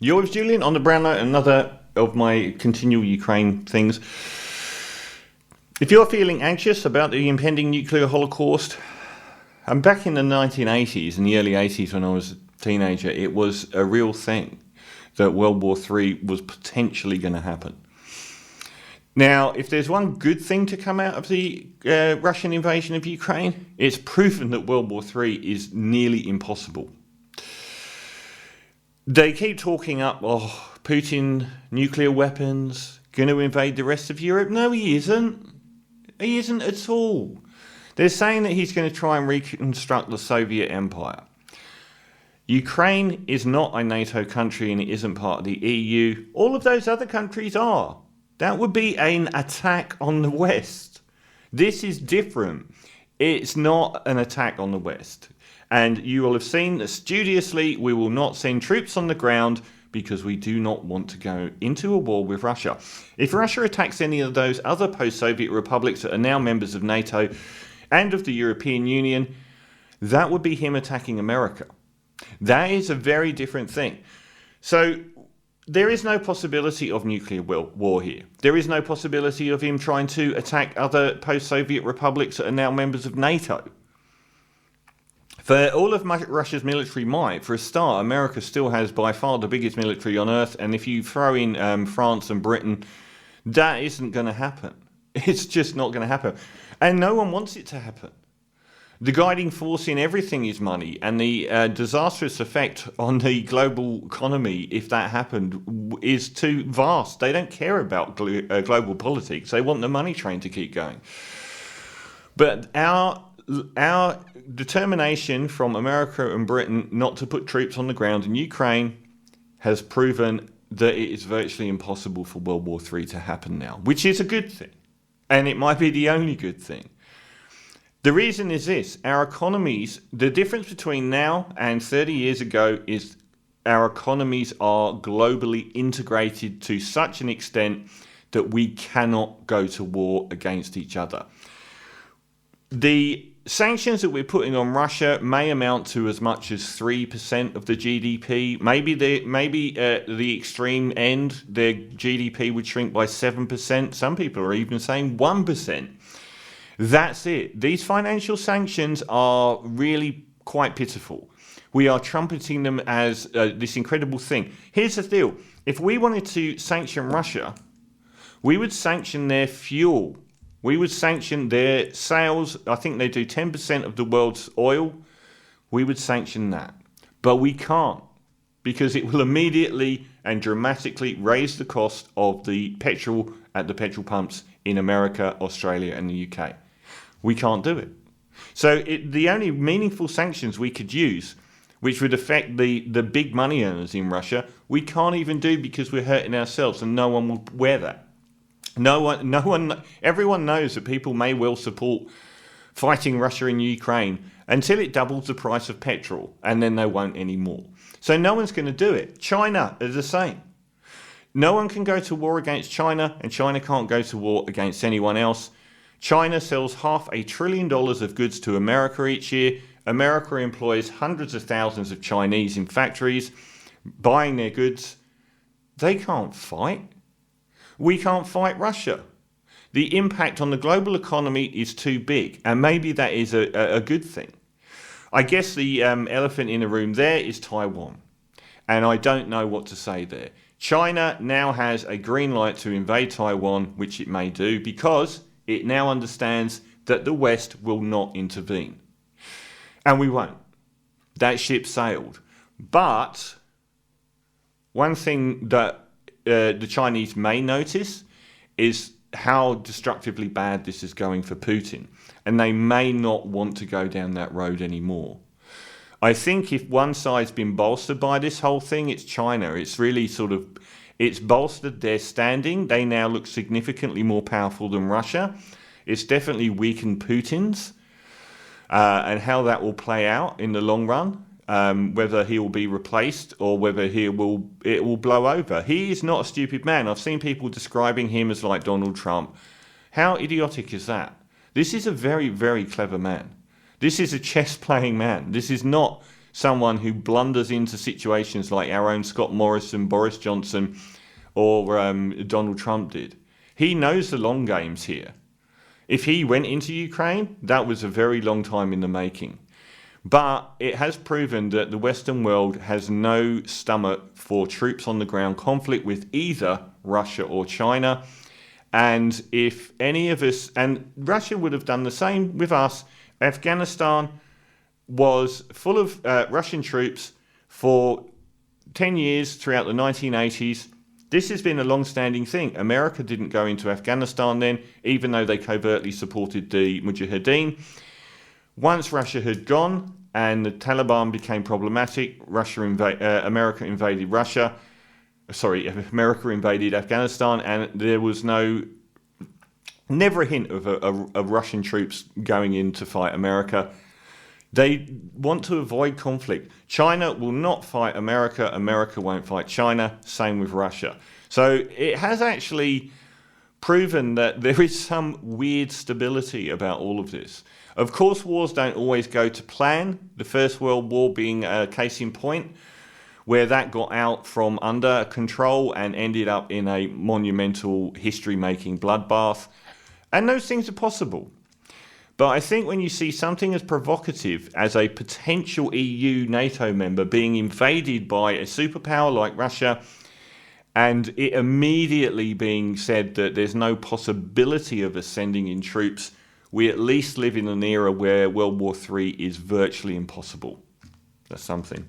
You're with Julian on the Brown Note, another of my continual Ukraine things. If you're feeling anxious about the impending nuclear holocaust, and back in the 1980s and the early 80s when I was a teenager, it was a real thing that World War III was potentially going to happen. Now, if there's one good thing to come out of the Russian invasion of Ukraine, it's proven that World War III is nearly impossible. They keep talking up, Putin, nuclear weapons, going to invade the rest of Europe. No, he isn't. He isn't at all. They're saying that he's going to try and reconstruct the Soviet Empire. Ukraine is not a NATO country and it isn't part of the EU. All of those other countries are. That would be an attack on the West. This is different. It's not an attack on the West. And you will have seen that studiously we will not send troops on the ground because we do not want to go into a war with Russia. If Russia attacks any of those other post-Soviet republics that are now members of NATO and of the European Union, that would be him attacking America. That is a very different thing. So there is no possibility of nuclear war here. There is no possibility of him trying to attack other post-Soviet republics that are now members of NATO. For all of Russia's military might, for a start, America still has by far the biggest military on earth, and if you throw in France and Britain, that isn't going to happen. It's just not going to happen. And no one wants it to happen. The guiding force in everything is money, and the disastrous effect on the global economy, if that happened, is too vast. They don't care about global politics. They want the money train to keep going. But our determination from America and Britain not to put troops on the ground in Ukraine has proven that it is virtually impossible for World War III to happen now, which is a good thing. And it might be the only good thing. The reason is this: our economies, the difference between now and 30 years ago is our economies are globally integrated to such an extent that we cannot go to war against each other. The sanctions that we're putting on Russia may amount to as much as 3% of the GDP. Maybe the extreme end, their GDP would shrink by 7%. Some people are even saying 1%. That's it. These financial sanctions are really quite pitiful. We are trumpeting them as this incredible thing. Here's the deal. If we wanted to sanction Russia, we would sanction their fuel. We would sanction their sales. I think they do 10% of the world's oil. We would sanction that. But we can't, because it will immediately and dramatically raise the cost of the petrol at the petrol pumps in America, Australia, and the UK. We can't do it. So the only meaningful sanctions we could use, which would affect the big money earners in Russia, we can't even do because we're hurting ourselves, and no one will wear that. Everyone knows that people may well support fighting Russia in Ukraine until it doubles the price of petrol, and then they won't anymore. So no one's going to do it. China is the same. No one can go to war against China, and China can't go to war against anyone else. China sells $500 billion of goods to America each year. America employs hundreds of thousands of Chinese in factories buying their goods. They can't fight. We can't fight Russia. The impact on the global economy is too big, and maybe that is a good thing. I guess the elephant in the room there is Taiwan, and I don't know what to say there. China now has a green light to invade Taiwan, which it may do, because it now understands that the West will not intervene. And we won't. That ship sailed. But one thing that the Chinese may notice is how destructively bad this is going for Putin, and they may not want to go down that road anymore. I think if one side's been bolstered by this whole thing, it's China. It's really it's bolstered their standing. They now look significantly more powerful than Russia. It's definitely weakened Putin's, and how that will play out in the long run. Whether he will be replaced or whether it will blow over. He is not a stupid man. I've seen people describing him as like Donald Trump. How idiotic is that? This is a very, very clever man. This is a chess-playing man. This is not someone who blunders into situations like our own Scott Morrison, Boris Johnson, or Donald Trump did. He knows the long games here. If he went into Ukraine, that was a very long time in the making. But it has proven that the Western world has no stomach for troops on the ground conflict with either Russia or China. And if any of us, and Russia would have done the same with us, Afghanistan was full of Russian troops for 10 years throughout the 1980s. This has been a long-standing thing. America didn't go into Afghanistan then, even though they covertly supported the Mujahideen. Once Russia had gone and the Taliban became problematic, America invaded Afghanistan, and there was never a hint of Russian troops going in to fight America. They want to avoid conflict. China will not fight America. America won't fight China. Same with Russia. So it has actually proven that there is some weird stability about all of this. Of course, wars don't always go to plan. The First World War being a case in point, where that got out from under control and ended up in a monumental history-making bloodbath. And those things are possible. But I think when you see something as provocative as a potential EU NATO member being invaded by a superpower like Russia, and it immediately being said that there's no possibility of us sending in troops, we at least live in an era where World War III is virtually impossible. That's something.